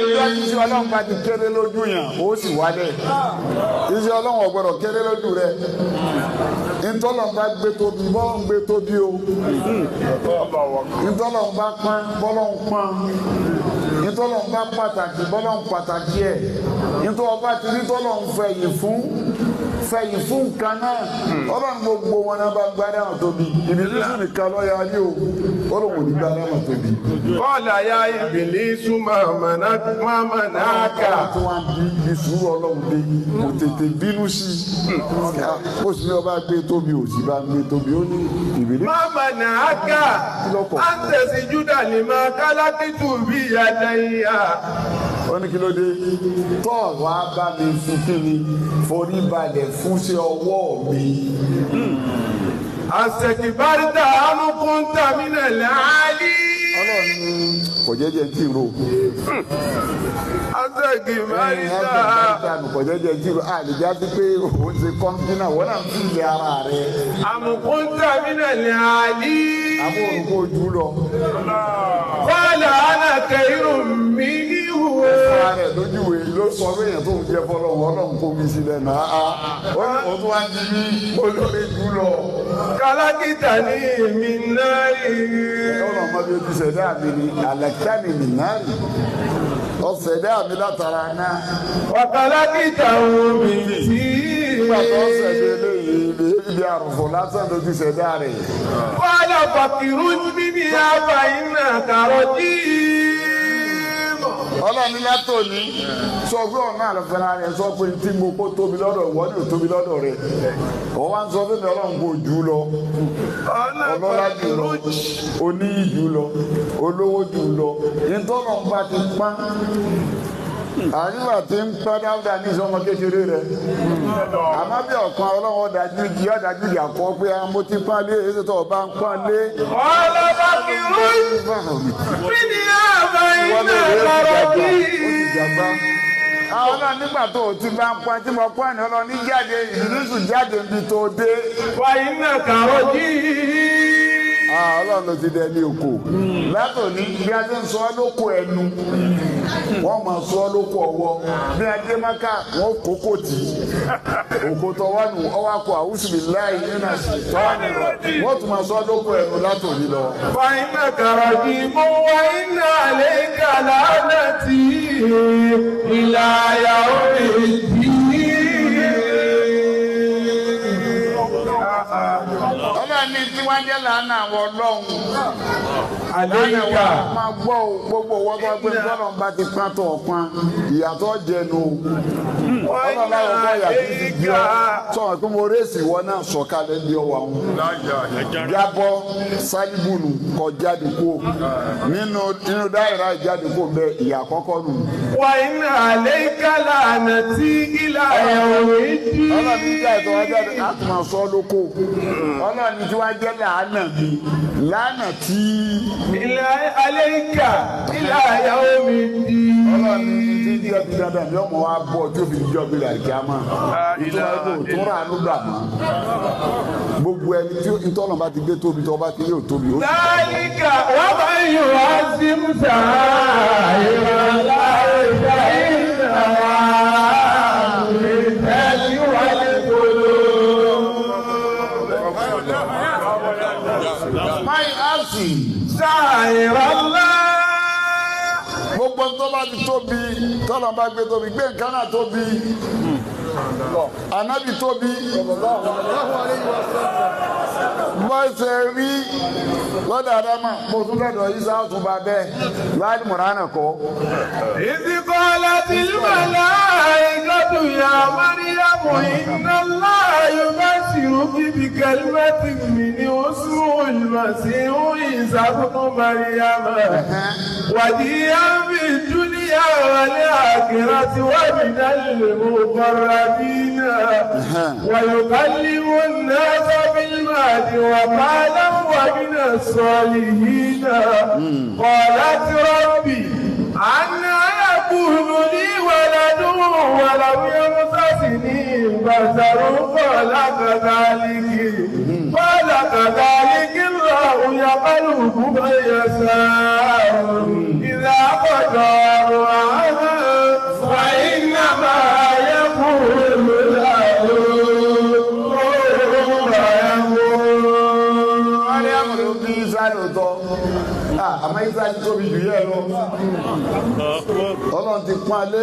Ìjọ iṣẹ́ Ọlọ́run bá ti kéré lójú yàn, ó sì wálẹ̀. Iṣẹ́ Ọlọ́run ò gbọ́dọ̀ kéré lójú rẹ̀. Ntọ́lọ́run bá gbé tóbi, bọ́lọ́run gbé tóbi o. Ntọ́lọ́run bá pọ́n, bọ́lọ́run pọ́n. Ntọ́lọ́run bá pàtàkì, bọ́lọ́run pàtàkì ẹ̀. Ntọ́lọ́run bá ti rí tọ́lọ́run fẹ̀yìn fún nǹkan náà. Ọlọ́run gbogbo wọn náà bá gbá dáhùn tóbi. Ìbílísù nìkan lọ́ọ́ ní o. Ọlọ́run ò ní gbá dáhùn tóbi. Qala ya Iblisu ma mana'aka. Tó wá ń bí sùúrù Ọlọ́run dé, kò tètè bínú sí i. Ó sì ní ọba gbé tóbi, ò sì bá gbé tóbi, ó ní Ìbílísù. Ma mana'aka an tasjuda lima khalaqtu bi yadayya. Ó ní kí ló dé? Tọ́ wá bá mi fún kí ni forí balẹ̀ fún sí ọwọ́ mi. Astakbarta am kunta minal 'ali. Ọlọ́run ní kò jẹ́jẹ́ tí ro. Astakbarta kò jẹ́jẹ́ tí ro. Àlejò á ti pé òun ṣe kọ́ńtínà wọ́n náà fi ilẹ̀ ara rẹ̀. am kunta minal 'ali. Àbọ̀ òrùkọ ojú lọ. Qala ana khayrun minhu. Ara rẹ̀ lójúwe ló sọ pé èèyàn tó ń jẹ fọlọ́wọ́ Ọlọ́run kó mi sílẹ̀ náà. Ó ní òun tó wá ń di ní olórí jù lọ. Khalaqtani min nari. Ọlọ́run máa bí o ti ṣẹ̀dá mi ni àlàkítàní mi náà rí. Ọ̀sẹ̀dá mi látara náà. Wa khalaqtahu min tin. Nígbà tó ṣẹ̀dá eléyìí ibi àrùfọ̀ lásán ló ti ṣẹ̀dá rẹ̀. Qala fakirun minha fa innaka rajim. Ọlọ́run látòní sọ pé ọ̀nà àlọ́fẹ́ra rẹ̀ sọ pé tí mo kó tóbi lọ́dọ̀ ìwọ ni ò tóbi lọ́dọ̀ rẹ̀. Wọ́n wá ń sọ fún mi Ọlọ́run kò jù lọ. Ọlọ́lá jù lọ, oníyì jù lọ, olówó jù lọ. Ìtọ́nà ń bá ti pán. Àyùbá ti ń pẹ́ Dáúdà ní sọmọ kékeré rẹ̀. Àmọ́ bí ọ̀kan Ọlọ́run ọ̀dájú di àkọ́ pé mo ti pán lé èso tó bá ń pán lé. Qala fakirun minha fa innaka rajim. Àwọn náà nígbà tó o ti bá ń pọn tí mo pọn ní Ọlọ́run ní jáde Ìbílísù jáde níbi tó dé. Fa innaka rajim. Ọlọ́run ló ti dẹ ní oko. Látòní bí a ti ń sọ ọ́ lóko ẹnu, wọ́n máa sọ ọ́ lóko ọwọ́. Bí a dé Mákà, wọ́n kókó tì í. Òkò tọwọ́ nù ọwọ́ akọ àwùsù mi láì nínú àṣìṣe. Wọ́n tún máa sọ ọ́ lóko ẹnu látòní lọ. Fa innaka rajim wa inna alayka la'nati ila yawmiddin. Ọlọ́run ní tí wọ́n jẹ́ lánàá àwọn Ọlọ́run. Àlẹ́yìnká. Máa gbọ́ gbogbo owó tó gbé Ọlọ́run bá ti pán tó ọ̀pán ìyàtọ̀ jẹnu. Ọlọ́run láwọn ọkọ ìyàtọ̀ ti di ọ. Sọ̀rọ̀ pé mo rèsì ìwọ náà sọ̀kalẹ̀ di ọwọ́ àwọn. Jábọ́ sálíbùnù kọ jáde kó. Nínú dáìrá ìjáde kó bẹ ìyà àkọ́kọ́ nù. Wa inna alayka la'nati ila yawmiddin. Ọlọ́run ní ìjà ìtọ́ wájú àti láti máa sọ lóko. Ọlọ́run ní tí wọ́n jẹ́ làánà mi. Làánà tí. Ila alayka ila yawmiddin. Ọlọ́run ní tí díẹ̀ bí dandan ni ọmọ wa bọ̀ tí ó fi díjọ́ bí làríkà mọ́. Ìtura ẹ̀kọ́ tó rà ló gbà mọ́. Gbogbo ẹni tí ìtọ́nà bá ti gbé tóbi tó bá ti yóò tóbi. Dhalika wa man yu'azzim sha'a'ira Allahi fa innaha min taqwal qulub. Máyì áàsì. Sha'a'ira Allah. Gbogbo tó bá ti tóbi tọ́nà bá gbé tóbi gbé nǹkan náà tóbi. Ànábì tóbi. Bọ́ ṣe rí lọ́dọ̀ Adama mo tún lọ́dọ̀ Isa tún bá bẹ́ẹ̀ láti Mùránà kọ́. إذ قالت الملائكة يا مريم إن الله يبشرك بكلمة منه اسمه المسيح عيسى ابن مريم وجيها في الدنيا والآخرة ومن المقربين ويكلم الناس بالمهد وقالا ومن الصالحين. قالت ربي أنى يكون لي ولد ولم يمسسني بشر قال كذلك الله يخلق من يشاء إذا قدر Ìsá ti tóbi jù yẹ lọ Ọlọ́run ti pọ́n alé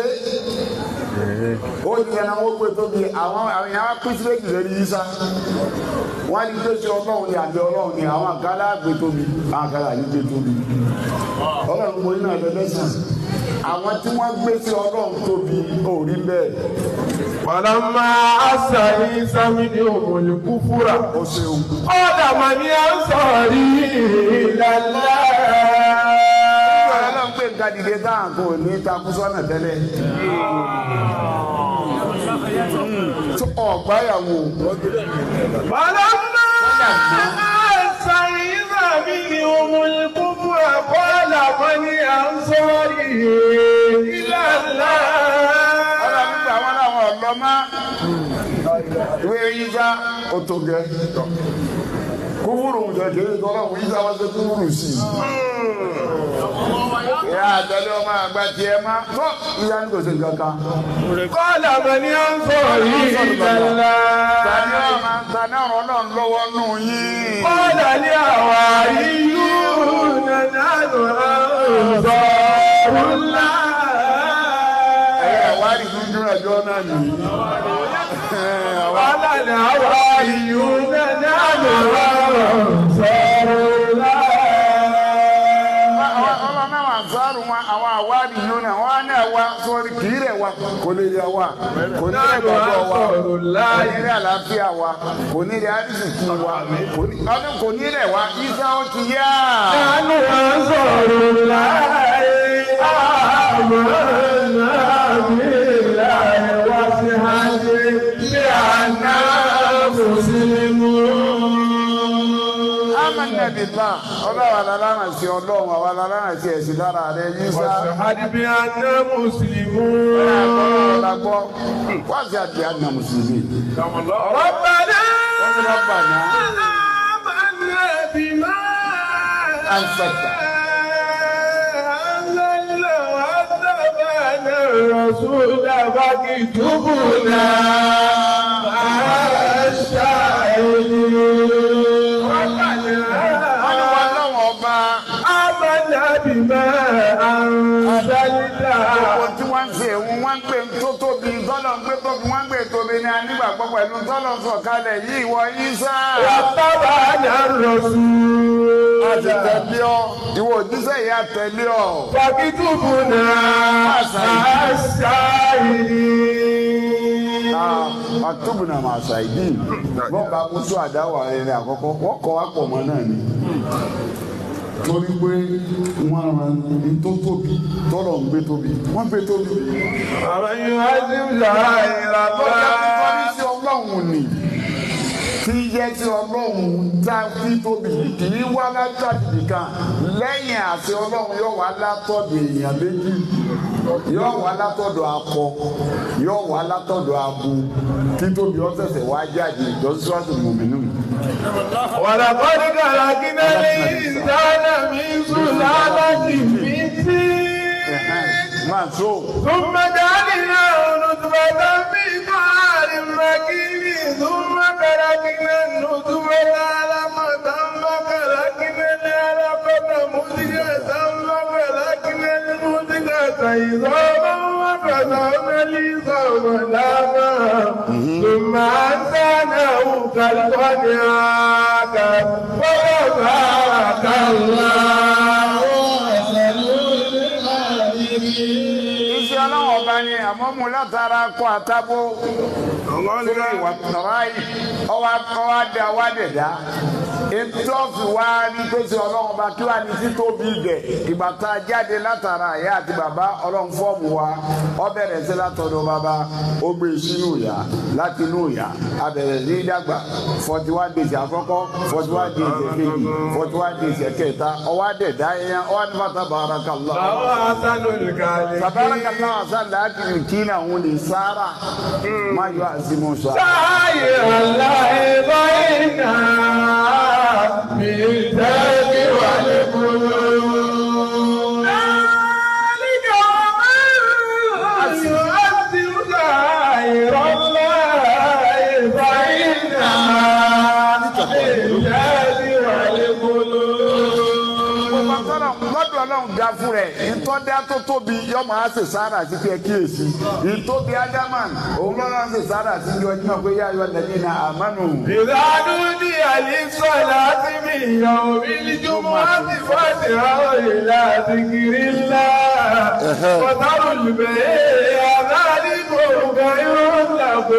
ó ní ẹ̀nà wọ́n gbé tóbi àwọn èèyàn pín sí méjì lórí Ìsá wọ́n ní pé ṣe Ọlọ́run ni àbí Ọlọ́run ni àwọn àkàlà gbé tóbi àwọn àkàlà yìí gbé tóbi Ọlọ́run mo ní náà lẹ́lẹ́sìn àwọn tí wọ́n gbé sí Ọlọ́run tóbi ò rí bẹ́ẹ̀. Wàlámà àṣà Ìsá mi ní òmòlù kúfúrà. Ó ṣeun. Ọ̀dà mà ní à ń sọ̀rí ìlàlá. Ọlọ́run pé nǹkan dìde táwọn kò ní takú sọ́nà tẹ́lẹ̀. Ọ̀gbáyàwó. Wàlámà àṣà Ìsá mi ní òmòlù kúfúrà. Ọ̀dà mà ní à ń sọ̀rí ìlàlá. Ọlọ́mọ ìwé Ìsá òtògẹ́ kúfúrú jẹ̀kẹ́ ìtọ́lọ́wọ́ Ìsá wá sí kúfúrú sí ìyá àtẹ́lẹ́ ọmọ àgbà tí ẹ máa tọ́ ìyá ní kò sí kankan kọ́lá mọ̀ ní à ń sọ̀rọ̀ yìí ìjàlá tani ọ̀rọ̀ náà lọ́wọ́ nù yín kọ́lá ní àwà ìlú nàdánù àrùsọ̀rọ̀ ńlá wárí dúdú ẹjọ́ náà nìyí. Wàhálà ní àwa ìyú náà àlùwà sọ̀rọ̀ láà. Ọlọ́ náà wà sọ́ọ̀rù wọn àwọn àwárí yìí náà wọ́n á náà wá sọ́ọ̀rì kì í rẹ̀ wá kò ní rẹ̀ wá kò ní rẹ̀ gbọ́dọ̀ wá kò ní rẹ̀ àlàáfíà wá kò ní rẹ̀ àdìsìkì wá kò ní rẹ̀ wá Ìsá ó ti yá. Àlùwà sọ̀rọ̀ láàyè àmọ́ náà. Amanna billah Ọlọ́run alára sí Ọlọ́run àwọn alára sí ẹ̀sìn lára rẹ̀ Ìsá. Àdìbí àná mùsùlùmí. Ọlọ́gbọ́ wá sí àdìbí àná mùsùlùmí. Rabbana Rabbana amanna bima anzalta. Rasula fakitubuna bima anzalta. Gbogbo tí wọ́n ń ṣe òun wọ́n ń gbé tó tóbi tọ́lọ̀ ń gbé tóbi wọ́n ń gbé tóbi ní anígbàgbọ́ pẹ̀lú tọ́lọ̀ sọ̀kalẹ̀ yìí wọ Ìsá. Wàtábà ní àròsù. A ti tẹ̀lé ọ, ìwọ òjíṣẹ́ yìí á tẹ̀lé ọ. Fàkítùbù náà àṣàyìí. Fàkítùbù náà máa ṣàìdí. Wọ́n bá mú àdáwà rẹ̀ àkọ́kọ́, wọ́n kọ́ wá pọ̀ mọ́ náà ni. Torí pé wọ́n ran ní tó tóbi tọ́lọ̀ ń gbé tóbi wọ́n gbé tóbi. Àwọn yóò wá sí ìlànà ìlànà. Tọ́lá sí Ọlọ́run ni tí yẹ tí Ọlọ́run dá sí tóbi kì í wá látàdì kan lẹ́yìn àti Ọlọ́run yóò wá látọ̀dọ̀ èèyàn méjì yóò wá látọ̀dọ̀ akọ yóò wá látọ̀dọ̀ abo títóbi ọ̀sẹ̀sẹ̀ wá jáde ìjọsíwájú mọ̀mínú. ولقد خلقنا الإنسان من سلالة من طين ثم جعلناه نطفة في قرار مكين ثم خلقنا النطفة علقة فخلقنا العلقة مضغة فخلقنا المضغة عظاما وكسونا العظام لحما ثم أنشأناه خلقا آخر وتبارك الله أحسن الخالقين. Iṣẹ́ Ọlọ́run ọba ni àmọ́ mú látara kọ́ àtàbó sórí ìwà tọ̀rọ̀ yìí ọwọ́ adé ọwọ́ adẹ̀dá ètò ọ̀fìn wá ní tó ṣe Ọlọ́run ọba kí wàá ní títóbi ibẹ̀ ìgbà tá a jáde látara àyà àti bàbá Ọlọ́run fọ́ọ̀mù wa ó bẹ̀rẹ̀ sí látọ̀dọ̀ bàbá ó gbé sínú ìyá láti inú ìyá a bẹ̀rẹ̀ sí dàgbà 41 days àkọ́kọ́ 41 days ẹ̀kejì 41 days ẹ̀kẹta ọwọ́ adẹ̀dá yẹn ọwọ́ adé fata barakallah. Àwọn àtàlù kàlẹ́. Tabarakallah àṣà láti kí náà wọn lè sára má yọ àzìmọ̀ sọ. Sáyé aláìbá iná mi tẹ́lẹ̀ wà lẹ́kọ̀ọ́. Ọlọ́run ga fún rẹ̀ ìtọ́dá tó tóbi yọ máa ṣe sára sí pé kíyèsí ìtóbi ádámà òun lọ́la ń ṣe sára sí ní ọjọ́ pé yá ayọ̀ lẹ́yìn náà àmánu. ìdánù ní àlìsọ láti mi ìyàwó mi níjúmọ́ láti fọ́ọ̀tì àwọn ìlà àti kiri ńlá pọ̀tàrù lùbẹ̀ àdáàdìbò gbẹ̀rún làbò.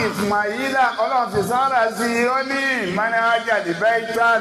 Ismaila Ọlọ́run fi sára sí i ó ní ìmọ̀nà ajá lè bẹ́ẹ̀ tán.